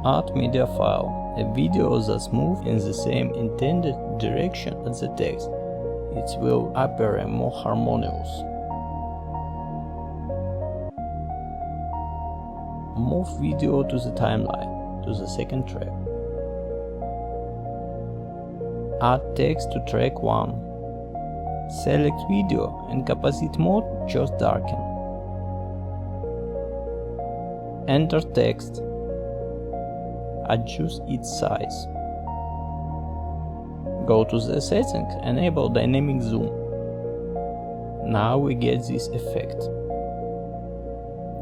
Add media file, a video that's moved in the same intended direction as the text. It will appear more harmonious. Move video to the timeline, to the second track. Add text to track 1. Select video and composite mode, just darken. Enter text. Adjust its size. Go to the settings, enable dynamic zoom. Now we get this effect.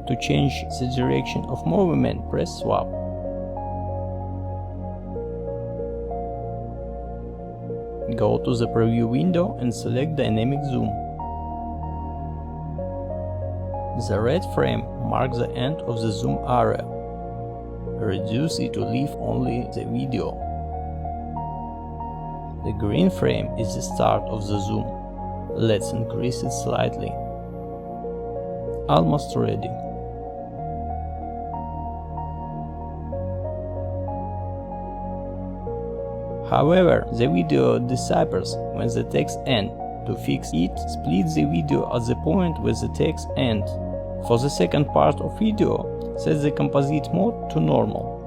To change the direction of movement, press swap. Go to the preview window and select dynamic zoom. The red frame marks the end of the zoom area. Reduce it to leave only the video. The green frame is the start of the zoom. Let's increase it slightly. Almost ready. However, the video disappears when the text ends. To fix it, split the video at the point where the text ends. For the second part of video, set the composite mode to normal.